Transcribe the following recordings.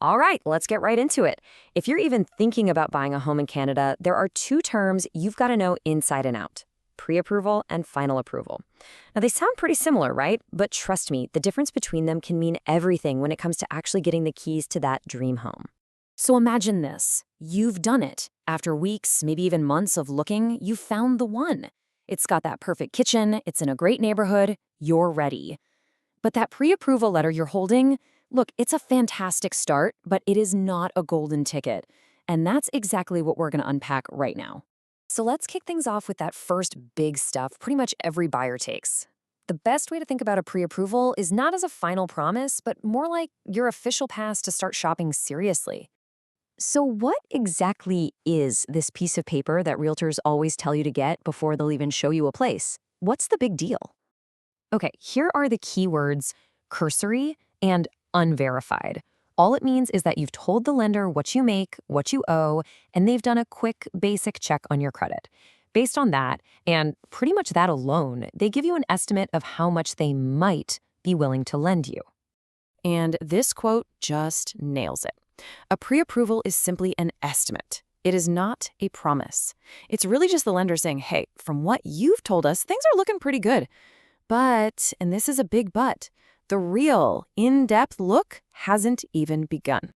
All right, let's get right into it. If you're even thinking about buying a home in Canada, there are two terms you've got to know inside and out: pre-approval and final approval. Now, they sound pretty similar, right? But trust me, the difference between them can mean everything when it comes to actually getting the keys to that dream home. So imagine this. You've done it. After weeks, maybe even months of looking, you've found the one. It's got that perfect kitchen, it's in a great neighborhood, you're ready. But that pre-approval letter you're holding, look, it's a fantastic start, but it is not a golden ticket. And that's exactly what we're going to unpack right now. So let's kick things off with that first big stuff pretty much every buyer takes. The best way to think about a pre-approval is not as a final promise, but more like your official pass to start shopping seriously. So what exactly is this piece of paper that realtors always tell you to get before they'll even show you a place? What's the big deal? Okay, here are the key words: cursory and unverified. All it means is that you've told the lender what you make, what you owe, and they've done a quick, basic check on your credit. Based on that, and pretty much that alone, they give you an estimate of how much they might be willing to lend you. And this quote just nails it. A pre-approval is simply an estimate. It is not a promise. It's really just the lender saying, hey, from what you've told us, things are looking pretty good. But, and this is a big but, the real, in-depth look hasn't even begun.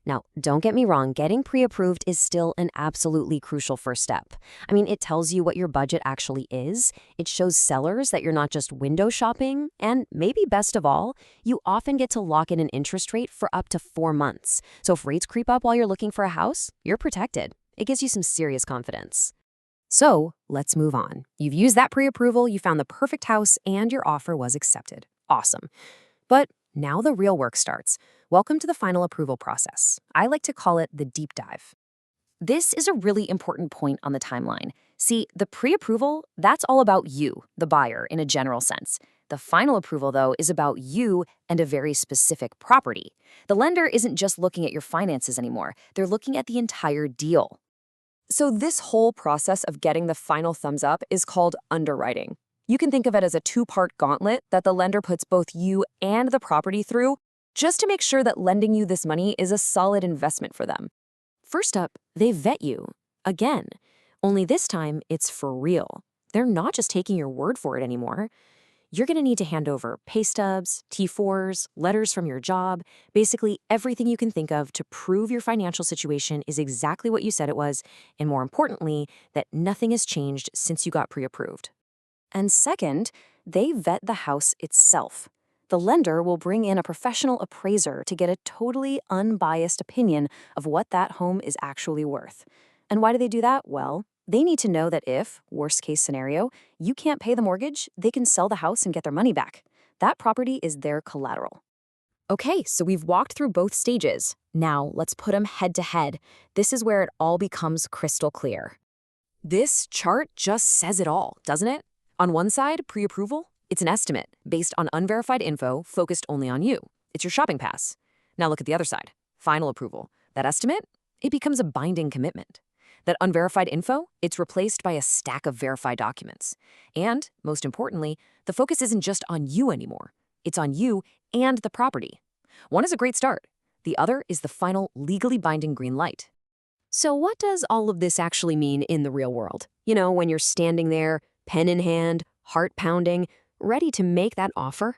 Now, don't get me wrong, getting pre-approved is still an absolutely crucial first step. I mean, it tells you what your budget actually is, it shows sellers that you're not just window shopping, and maybe best of all, you often get to lock in an interest rate for up to 4 months. So if rates creep up while you're looking for a house, you're protected. It gives you some serious confidence. So let's move on. You've used that pre-approval, you found the perfect house, and your offer was accepted. Awesome. But now the real work starts. Welcome to the final approval process. I like to call it the deep dive. This is a really important point on the timeline. See, the pre-approval, that's all about you, the buyer, in a general sense. The final approval, though, is about you and a very specific property. The lender isn't just looking at your finances anymore. They're looking at the entire deal. So this whole process of getting the final thumbs up is called underwriting. You can think of it as a two-part gauntlet that the lender puts both you and the property through just to make sure that lending you this money is a solid investment for them. First up, they vet you. Again, only this time it's for real. They're not just taking your word for it anymore. You're going to need to hand over pay stubs, T4s, letters from your job, basically everything you can think of to prove your financial situation is exactly what you said it was, and more importantly, that nothing has changed since you got pre-approved. And second, they vet the house itself. The lender will bring in a professional appraiser to get a totally unbiased opinion of what that home is actually worth. And why do they do that? Well, they need to know that if, worst case scenario, you can't pay the mortgage, they can sell the house and get their money back. That property is their collateral. Okay, so we've walked through both stages. Now let's put them head to head. This is where it all becomes crystal clear. This chart just says it all, doesn't it? On one side, pre-approval, it's an estimate based on unverified info focused only on you. It's your shopping pass. Now look at the other side, final approval. That estimate, it becomes a binding commitment. That unverified info, it's replaced by a stack of verified documents. And, most importantly, the focus isn't just on you anymore. It's on you and the property. One is a great start. The other is the final legally binding green light. So what does all of this actually mean in the real world? You know, when you're standing there, pen in hand, heart pounding, ready to make that offer?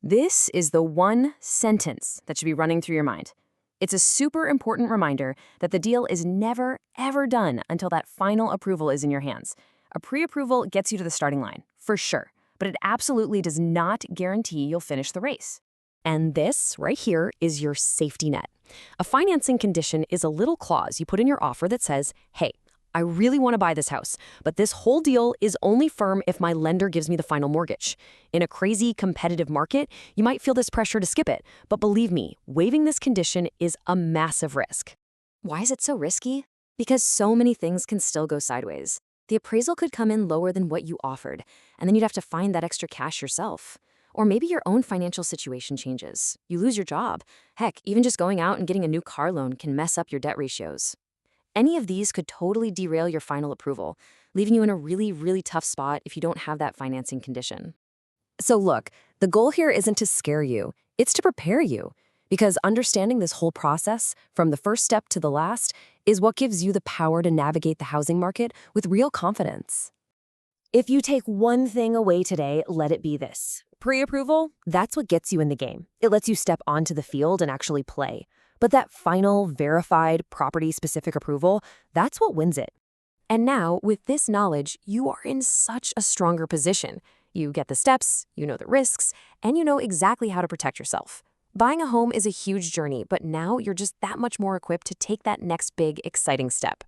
This is the one sentence that should be running through your mind. It's a super important reminder that the deal is never, ever done until that final approval is in your hands. A pre-approval gets you to the starting line, for sure, but it absolutely does not guarantee you'll finish the race. And this, right here, is your safety net. A financing condition is a little clause you put in your offer that says, hey, I really want to buy this house, but this whole deal is only firm if my lender gives me the final mortgage. In a crazy competitive market, you might feel this pressure to skip it, but believe me, waiving this condition is a massive risk. Why is it so risky? Because so many things can still go sideways. The appraisal could come in lower than what you offered, and then you'd have to find that extra cash yourself. Or maybe your own financial situation changes. You lose your job. Heck, even just going out and getting a new car loan can mess up your debt ratios. Any of these could totally derail your final approval, leaving you in a really, really tough spot if you don't have that financing condition. So look, the goal here isn't to scare you, it's to prepare you. Because understanding this whole process, from the first step to the last, is what gives you the power to navigate the housing market with real confidence. If you take one thing away today, let it be this. Pre-approval, that's what gets you in the game. It lets you step onto the field and actually play. But that final, verified, property-specific approval, that's what wins it. And now, with this knowledge, you are in such a stronger position. You get the steps, you know the risks, and you know exactly how to protect yourself. Buying a home is a huge journey, but now you're just that much more equipped to take that next big, exciting step.